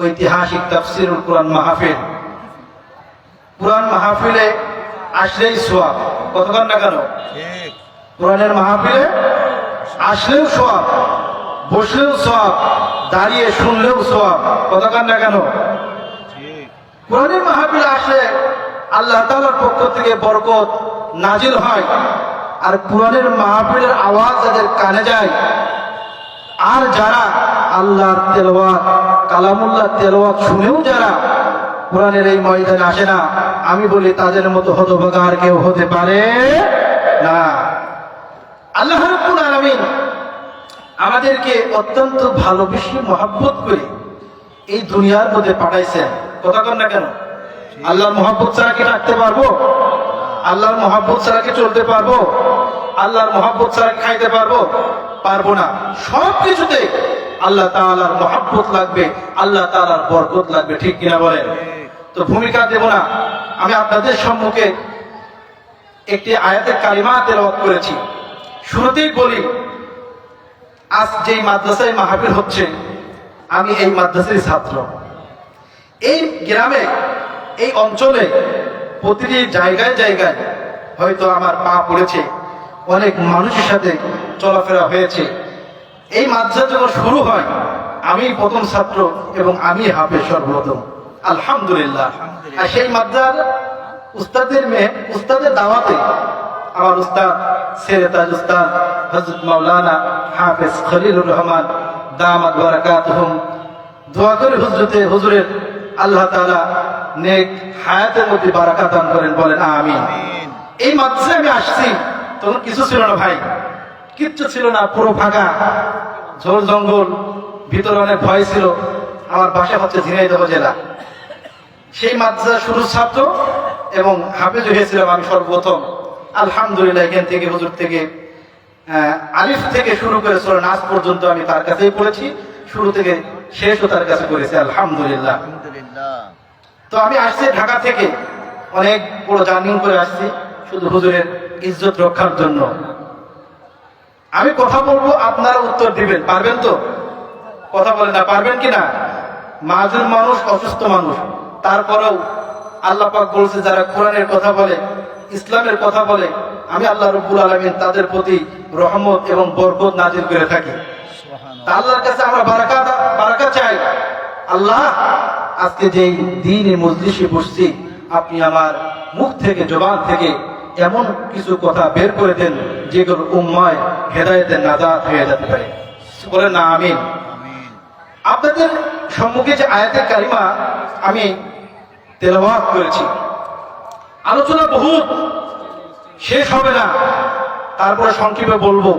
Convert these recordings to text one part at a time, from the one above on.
ঐতিহাসিক তাফসিরুল কুরআন মাহফিল। কুরআন মাহফিলে আসলেই সওয়াব, কতক্ষণ না কেন? কোরআনের মাহফিলে আসলেও সওয়াব, বসলেও সওয়াব, দাঁড়িয়ে শুনলেও সওয়াব, কতক্ষণ না কেন? কোরআনের মাহফিলে আসলে আল্লাহ তাআলার পক্ষ থেকে বরকত নাজিল হয়। আর কোরআনের মাহফিলের আওয়াজ যাদের কানে যায়, আর যারা আল্লাহর তেলাওয়াত কালামুল্লাহ তেলাওয়াত শুনেও যারা কোরআনের এই ময়দানে আসে না, আমি বলি তাদের মতো হতভাগা আর কেউ হতে পারে না। আল্লাহ রাব্বুল আলামিন আমাদেরকে অত্যন্ত ভালোবেসে মহব্বত করে এই দুনিয়ার মধ্যে পাঠাইছেন, কথা কন না কেন? আল্লাহর মহব্বত ছাড়া কি থাকতে পারবো? আল্লাহর মহব্বত ছাড়া কি চলতে পারবো? আল্লাহর মহব্বত ছাড়া কি খাইতে পারবো? পারবো না। সব কিছুতে আল্লাহ তাআলার মহব্বত লাগবে, আল্লাহ তাআলার বরকত লাগবে, ঠিক কিনা বলেন? তো ভূমিকা দেব না, আমি আপনাদের সম্মুখে একটি আয়াতের কালিমা তেলাওয়াত করেছি। শুরুতেই বলি, আজ যেই মাদ্রাসায় মাহফিল হচ্ছে, আমি এই মাদ্রাসার ছাত্র। এই গ্রামে, এই অঞ্চলে প্রতিটি জায়গায় জায়গায় হয়তো আমার পা পড়েছে, অনেক মানুষের সাথে চলাফেরা হয়েছে। এই মাদ্রাসা যখন শুরু হয়, আমি প্রথম ছাত্র এবং আমি হাফেজ সর্বপ্রথম, আলহামদুলিল্লাহ। আর সেই মাদ্রাসার উস্তাদের মেয়ে, উস্তাদের দাওয়াতে আমার উস্তাদ সেরেতাজ উস্তাদ হযরত মাওলানা হাফেজ খলিলুর রহমান দামাত বারাকাতুহুম, দোয়া করে হুজুরের আল্লাহ তাআলা নেক হায়াতের মধ্যে বারাকাত দান করেন, বলেন আমিন। এই মাদ্রাসায় আমি আসছি, তখন কিছু ছিল না ভাই, কিচ্ছু ছিল না, পুরো ফাঁকা, ঝোল জঙ্গল, ভিতরে অনেক ভয় ছিল। আমার বাসা হচ্ছে ঝিনাইদহ জেলা। সেই মাদ্রাসা শুরু ছাত্র এবং হাফেজ হয়েছিলাম আমি সর্বপ্রথম, আলহামদুলিল্লাহ। এখান থেকে হুজুর থেকে আলিফ থেকে শুরু করে সূরা নাস পর্যন্ত আমি তার কাছেই পড়েছি, শুরু থেকে শেষও তার কাছে করেছি, আলহামদুলিল্লাহ। তো আমি আসছি ঢাকা থেকে, অনেক বড় জার্নি করে আসছি শুধু হুজুরের ইজ্জত রক্ষার জন্য। আমি কথা বলবো, আপনারা উত্তর দিবেন, পারবেন তো? কথা বলেন না, পারবেন কিনা? মাযুর মানুষ, অসুস্থ মানুষ, তারপরেও আল্লাহ পাক বলছে যারা কোরআনের কথা বলে, ইসলামের কথা বলে, আমি আল্লাহ রাব্বুল আলামিন তাদের প্রতি রহমত এবং বরকত নাজিল করে থাকি। তা আল্লাহর কাছে আমরা বারাকাত চাই। আল্লাহ, আজকে যেই দ্বীনের মজলিসে বসছি, আপনি আমার মুখ থেকে, জবান থেকে এমন কিছু কথা বের করে দেন যেগুলো উম্মায় হেদায়েতের নাজাত হয়ে যেতে পারে, বলেন না আমিন। আপনাদের সম্মুখে যে আয়াতের কারিমা আমি তেলাওয়াত করেছি, আলোচনা বহুত, শেষ হবে না, তারপরে সংক্ষেপে বলবো।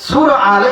সূরা আলে